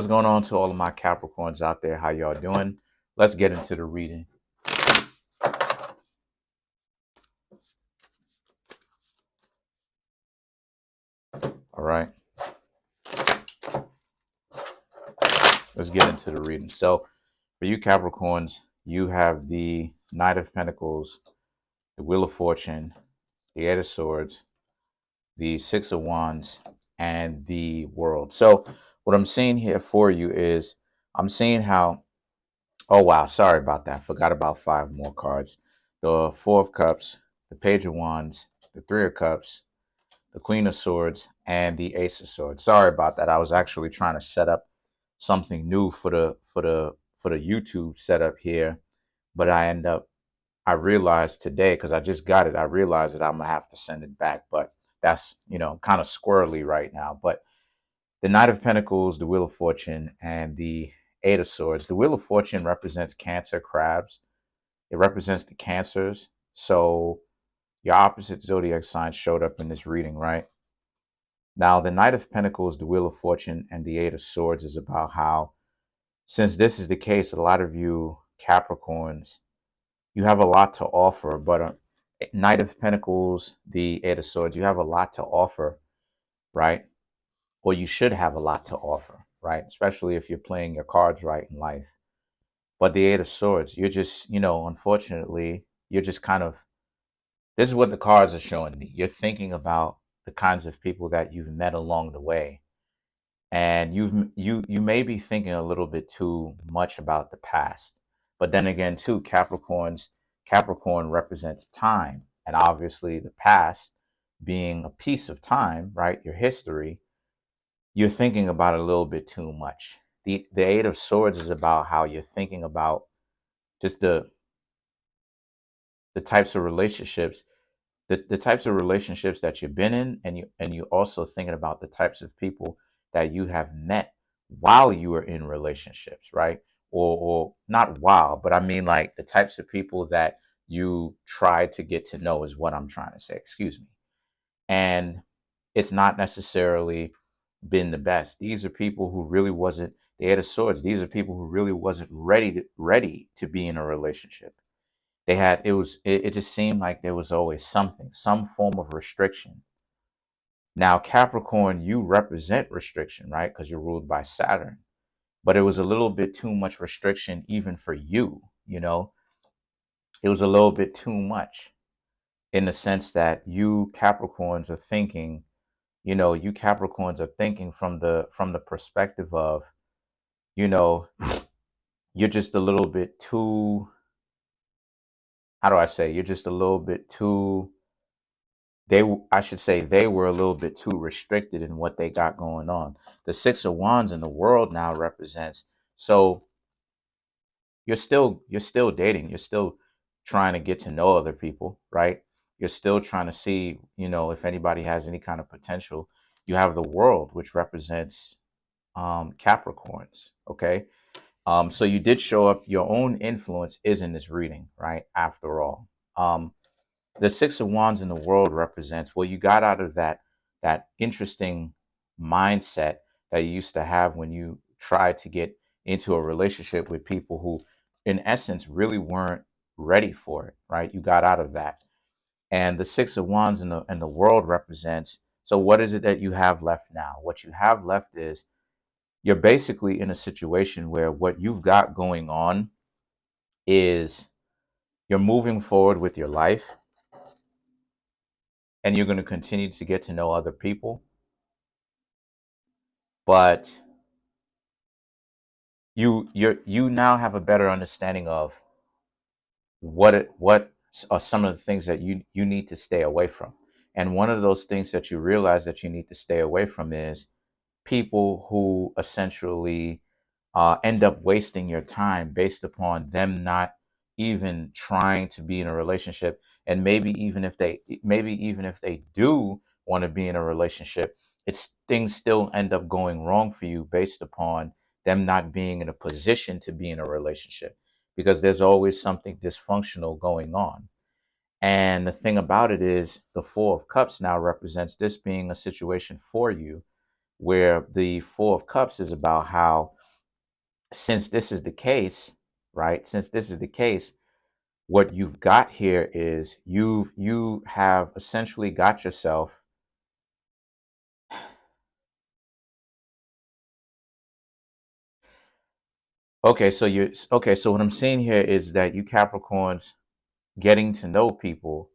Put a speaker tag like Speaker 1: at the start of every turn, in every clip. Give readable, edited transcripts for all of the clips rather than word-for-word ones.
Speaker 1: What's going on to all of my Capricorns out there? How y'all doing? Let's get into the reading. All right. Let's get into the reading. So for you Capricorns, you have the Knight of Pentacles, the Wheel of Fortune, the Eight of Swords, the Six of Wands, and the World. So what I'm seeing here for you is I'm seeing how, oh wow, sorry about that. Forgot about 5 more cards. The Four of Cups, the Page of Wands, the Three of Cups, the Queen of Swords, and the Ace of Swords. Sorry about that. I was actually trying to set up something new for the YouTube setup here, but I realized today, because I just got it, I realized that I'm gonna have to send it back. But that's, kind of squirrely right now. But the Knight of Pentacles, the Wheel of Fortune, and the Eight of Swords. The Wheel of Fortune represents Cancer, crabs. It represents the Cancers. So your opposite zodiac sign showed up in this reading, right? Now, the Knight of Pentacles, the Wheel of Fortune, and the Eight of Swords is about how, since this is the case, a lot of you Capricorns, you have a lot to offer, but Knight of Pentacles, the Eight of Swords, you have a lot to offer, right? Or you should have a lot to offer, right? Especially if you're playing your cards right in life. But the Eight of Swords, you're just, unfortunately, you're just kind of, this is what the cards are showing me. You're thinking about the kinds of people that you've met along the way, and you may be thinking a little bit too much about the past. But then again, too, Capricorn represents time, and obviously the past being a piece of time, right? Your history, you're thinking about it a little bit too much. The Eight of Swords is about how you're thinking about just the types of relationships, the types of relationships that you've been in, and you also thinking about the types of people that you have met while you were in relationships, right? Or not while, but I mean like the types of people that you try to get to know is what I'm trying to say, excuse me. And it's not necessarily been the best. These are people who really wasn't, the Eight of Swords, these are people who really wasn't ready to be in a relationship. They had, it just seemed like there was always something, some form of restriction. Now Capricorn, you represent restriction, right? Because you're ruled by Saturn, but it was a little bit too much restriction even for you. It was a little bit too much, in the sense that you Capricorns are thinking, from the perspective of, you know you're just a little bit too, how do I say, you're just a little bit too, I should say they were a little bit too restricted in what they got going on. The Six of Wands in the world now represents, so you're still dating, you're still trying to get to know other people, right? You're still trying to see, if anybody has any kind of potential. You have the World, which represents Capricorns, okay? So you did show up, your own influence is in this reading, right? After all. The Six of Wands in the world represents, well, you got out of that interesting mindset that you used to have when you tried to get into a relationship with people who in essence really weren't ready for it, right? You got out of that. And the Six of Wands in the world represents, so what is it that you have left now? What you have left is, you're basically in a situation where what you've got going on is you're moving forward with your life, and you're going to continue to get to know other people, but you now have a better understanding of what are some of the things that you need to stay away from. And one of those things that you realize that you need to stay away from is people who essentially end up wasting your time based upon them not even trying to be in a relationship. And maybe even if they do want to be in a relationship, it's things still end up going wrong for you based upon them not being in a position to be in a relationship, because there's always something dysfunctional going on. And the thing about it is, the Four of Cups now represents this being a situation for you where the Four of Cups is about how, since this is the case, right? Since this is the case, what you've got here is you have essentially got yourself. Okay, so what I'm seeing here is that you Capricorns getting to know people,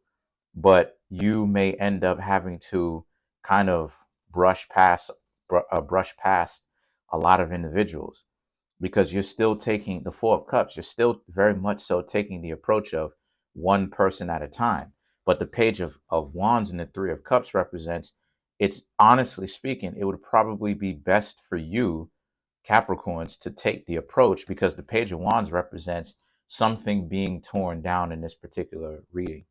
Speaker 1: but you may end up having to kind of brush past a lot of individuals, because you're still taking the Four of Cups. You're still very much so taking the approach of one person at a time. But the Page of Wands and the Three of Cups represents, it's honestly speaking, it would probably be best for you, Capricorns, to take the approach, because the Page of Wands represents something being torn down in this particular reading,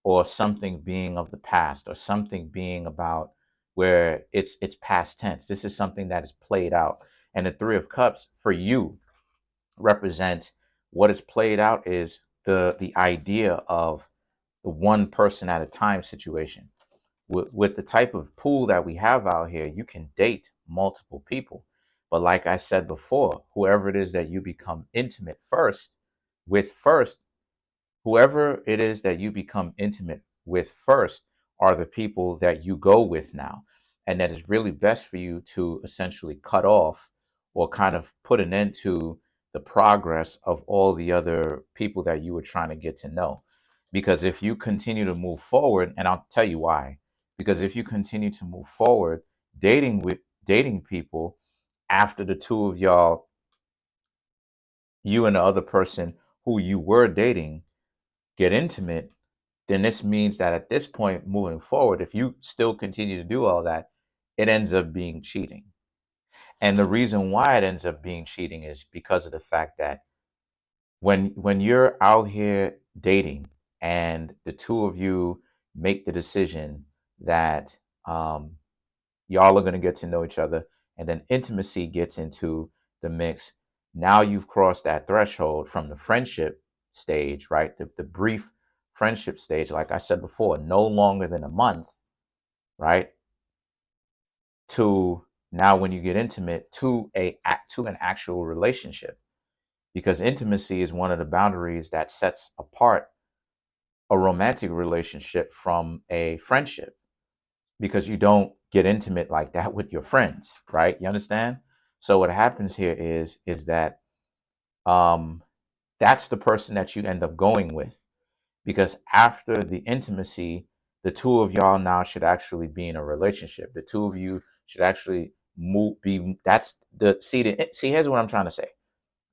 Speaker 1: or something being of the past, or something being about where it's past tense. This is something that is played out. And the Three of Cups for you represents what is played out is the idea of the one person at a time situation. With the type of pool that we have out here, you can date multiple people. But like I said before, whoever it is that you become intimate first, whoever it is that you become intimate with first are the people that you go with now. And that is really best for you to essentially cut off, or kind of put an end to the progress of all the other people that you were trying to get to know. Because if you continue to move forward, and I'll tell you why, because if you continue to move forward, dating people after the two of y'all, you and the other person who you were dating, get intimate, then this means that at this point moving forward, if you still continue to do all that, it ends up being cheating. And the reason why it ends up being cheating is because of the fact that when you're out here dating and the two of you make the decision that y'all are going to get to know each other, and then intimacy gets into the mix, now you've crossed that threshold from the friendship stage, right? The brief friendship stage, like I said before, no longer than a month, right? To now, when you get intimate, to an actual relationship, because intimacy is one of the boundaries that sets apart a romantic relationship from a friendship, because you don't get intimate like that with your friends, right? You understand? So what happens here is that um that's the person that you end up going with, because after the intimacy, the two of y'all now should actually be in a relationship. The two of you should actually that's see, here's what I'm trying to say.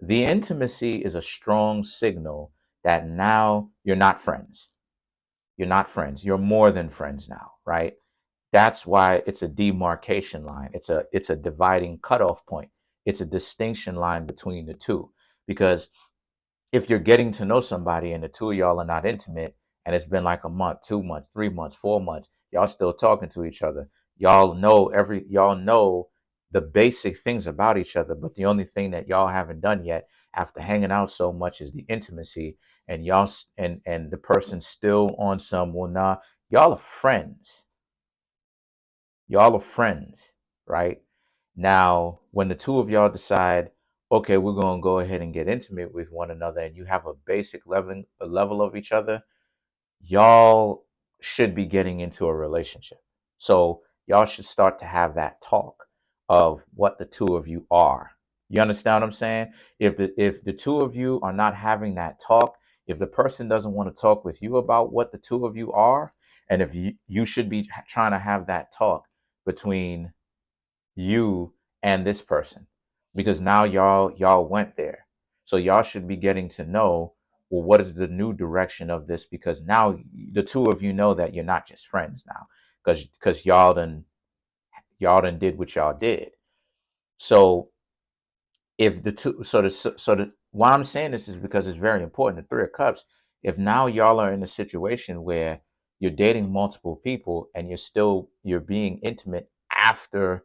Speaker 1: The intimacy is a strong signal that now you're not friends. You're not friends. You're more than friends now, right? That's why it's a demarcation line. It's a dividing cutoff point. It's a distinction line between the two. Because if you're getting to know somebody and the two of y'all are not intimate, and it's been like a month, 2 months, 3 months, 4 months, y'all still talking to each other. Y'all know the basic things about each other, but the only thing that y'all haven't done yet after hanging out so much is the intimacy. And and the person's still on some, well, nah, y'all are friends. Y'all are friends, right? Now, when the two of y'all decide, okay, we're going to go ahead and get intimate with one another, and you have a basic level of each other, y'all should be getting into a relationship. So y'all should start to have that talk of what the two of you are. You understand what I'm saying? If the two of you are not having that talk, if the person doesn't want to talk with you about what the two of you are, and if you should be trying to have that talk between you and this person, because now y'all went there, so y'all should be getting to know, well, what is the new direction of this, because now the two of you know that you're not just friends now, because y'all done did what y'all did. So if the two so the why I'm saying this is because it's very important. The Three of Cups, if now y'all are in a situation where you're dating multiple people and you're being intimate after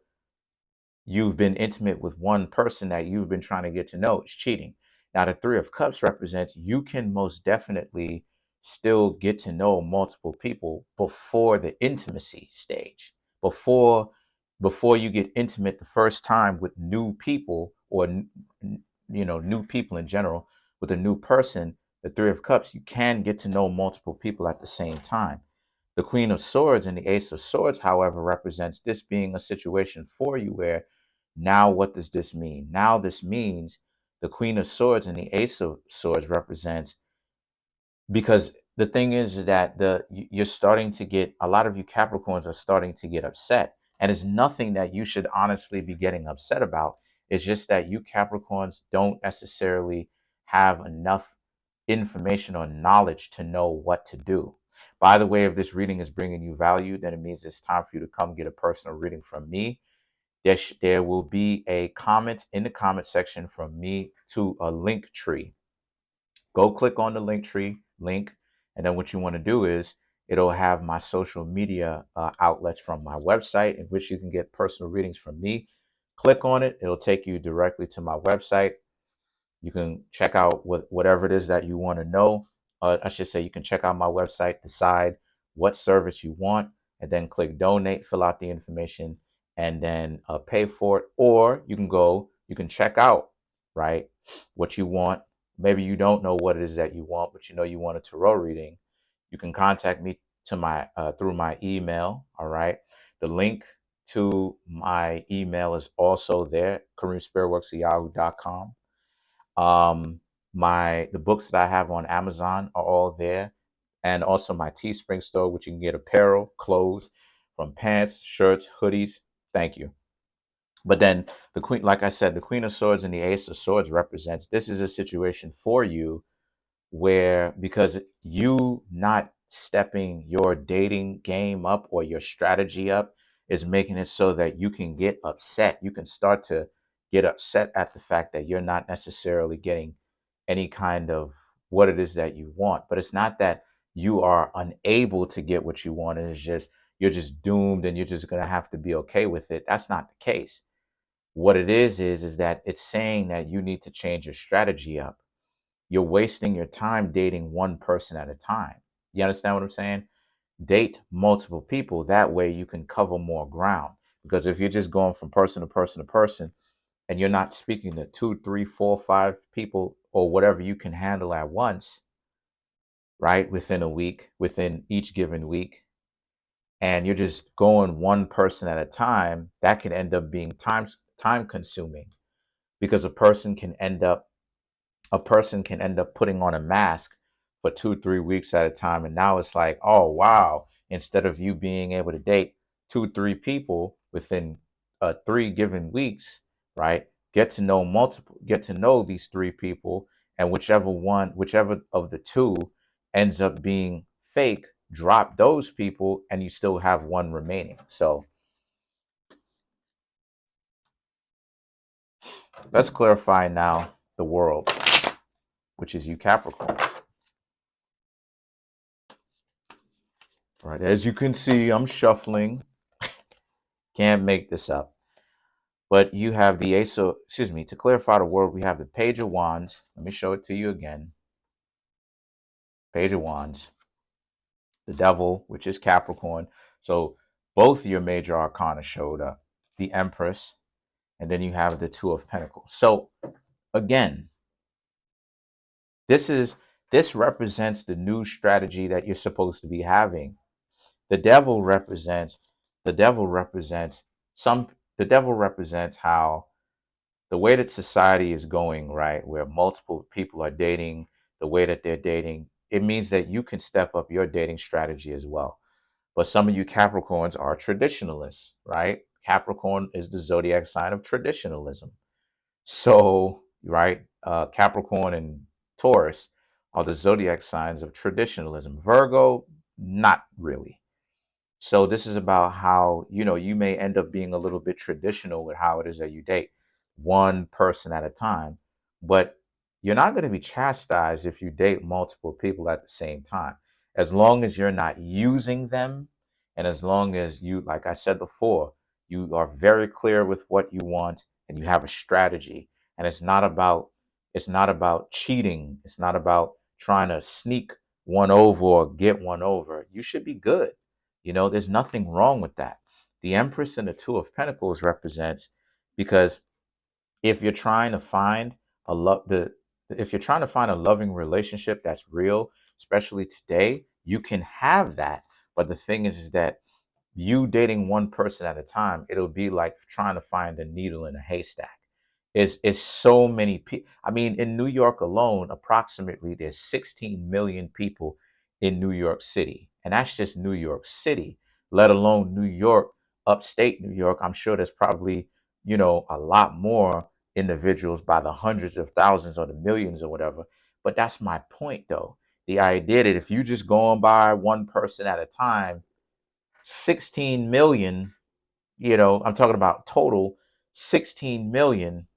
Speaker 1: you've been intimate with one person that you've been trying to get to know, it's cheating. Now, the Three of Cups represents you can most definitely still get to know multiple people before the intimacy stage, before before you get intimate the first time with new people, or new people in general, with a new person, the Three of Cups, you can get to know multiple people at the same time. The Queen of Swords and the Ace of Swords, however, represents this being a situation for you where, now what does this mean? Now this means the Queen of Swords and the Ace of Swords represents, because the thing is that you're starting to get, a lot of you Capricorns are starting to get upset, and it's nothing that you should honestly be getting upset about. It's just that you Capricorns don't necessarily have enough information or knowledge to know what to do. By the way, if this reading is bringing you value, then it means it's time for you to come get a personal reading from me. There will be a comment in the comment section from me to a link tree. Go click on the link tree link, and then what you want to do is, it'll have my social media outlets from my website in which you can get personal readings from me. Click on it. It'll take you directly to my website. You can check out whatever it is that you want to know. I should say, you can check out my website, decide what service you want, and then click donate, fill out the information, and then pay for it. Or you can check out, right, what you want. Maybe you don't know what it is that you want, but you know you want a tarot reading. You can contact me through my email. All right. The link to my email is also there, Kareemspiritworks@yahoo.com. The books that I have on Amazon are all there, and also my Teespring store, which you can get apparel, clothes, from pants, shirts, hoodies. Thank you. But then the Queen, like I said, the Queen of Swords and the Ace of Swords represents, this is a situation for you where, because you not stepping your dating game up or your strategy up is making it so that you can get upset. You can start to get upset at the fact that you're not necessarily getting any kind of what it is that you want. But it's not that you are unable to get what you want. It's just, you're just doomed and you're just going to have to be okay with it. That's not the case. What it is that it's saying that you need to change your strategy up. You're wasting your time dating one person at a time. You understand what I'm saying? Date multiple people. That way you can cover more ground. Because if you're just going from person to person to person, and you're not speaking to 2, 3, 4, 5 people, or whatever you can handle at once, right, within a week, within each given week, and you're just going one person at a time, that can end up being time consuming, because a person can end up putting on a mask for 2, 3 weeks at a time. And now it's like, oh, wow, instead of you being able to date 2, 3 people within 3 given weeks, right? Get to know these 3 people, and whichever of the 2 ends up being fake, drop those people and you still have one remaining. So let's clarify now the world, which is you Capricorns. Right, as you can see, I'm shuffling. Can't make this up. But you have the to clarify the word, we have the Page of Wands. Let me show it to you again. Page of Wands. The Devil, which is Capricorn. So both your major arcana showed up. The Empress, and then you have the Two of Pentacles. So again, this represents the new strategy that you're supposed to be having. The devil represents the devil represents some the devil represents how the way that society is going, right, where multiple people are dating, the way that they're dating, it means that you can step up your dating strategy as well. But some of you Capricorns are traditionalists, right? Capricorn is the zodiac sign of traditionalism. So, right, Capricorn and Taurus are the zodiac signs of traditionalism. Virgo, not really. So this is about how, you may end up being a little bit traditional with how it is that you date one person at a time, but you're not going to be chastised if you date multiple people at the same time, as long as you're not using them. And as long as you, like I said before, you are very clear with what you want and you have a strategy. And it's not about cheating. It's not about trying to sneak one over or get one over. You should be good. There's nothing wrong with that. The Empress and the Two of Pentacles represents, because if you're trying to find a if you're trying to find a loving relationship that's real, especially today, you can have that. But the thing is that you dating one person at a time, it'll be like trying to find a needle in a haystack. It's so many people. I mean, in New York alone, approximately there's 16 million people in New York City. And that's just New York City, let alone New York, upstate New York. I'm sure there's probably, a lot more individuals by the hundreds of thousands or the millions or whatever. But that's my point though. The idea that if you just going by one person at a time, 16 million, I'm talking about total 16 million,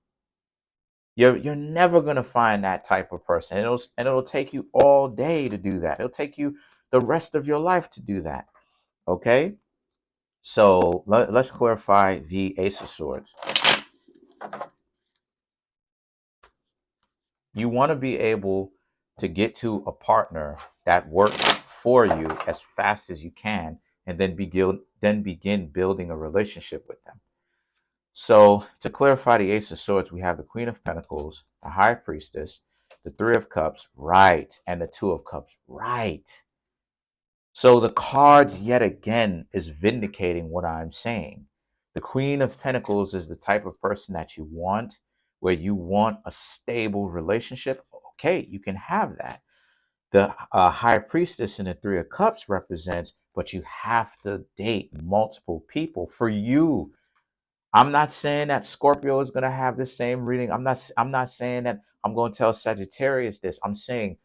Speaker 1: you're never going to find that type of person. It'll take you all day to do that. It'll take you the rest of your life to do that. Okay? So let's clarify the Ace of Swords. You want to be able to get to a partner that works for you as fast as you can, and then begin building a relationship with them. So to clarify the Ace of Swords, we have the Queen of Pentacles, the High Priestess, the Three of Cups, right, and the Two of Cups, right. So the cards yet again is vindicating what I'm saying. The Queen of Pentacles is the type of person that you want, where you want a stable relationship. Okay, you can have that. The High Priestess and the Three of Cups represents, but you have to date multiple people for you. I'm not saying that Scorpio is going to have the same reading. I'm not saying that I'm going to tell Sagittarius this. I'm saying,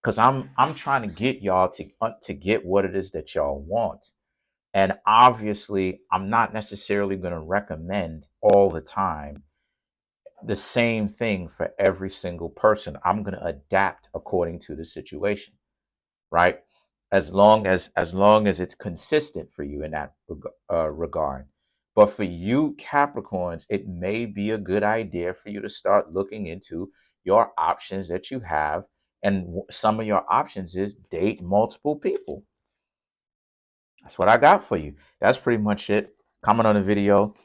Speaker 1: because I'm trying to get y'all to get what it is that y'all want. And obviously, I'm not necessarily going to recommend all the time the same thing for every single person. I'm going to adapt according to the situation, right? As long as it's consistent for you in that regard. But for you Capricorns, it may be a good idea for you to start looking into your options that you have. And some of your options is date multiple people. That's what I got for you. That's pretty much it. Comment on the video,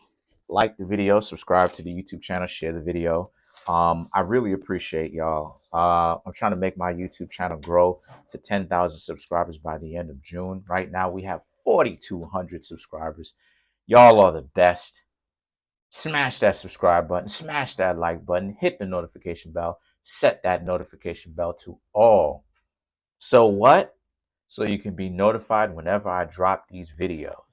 Speaker 1: like the video, subscribe to the YouTube channel, share the video. I really appreciate y'all. I'm trying to make my YouTube channel grow to 10,000 subscribers by the end of June. Right now, we have 4,200 subscribers. Y'all are the best. Smash that subscribe button, smash that like button, hit the notification bell, set that notification bell to all. So what? So you can be notified whenever I drop these videos.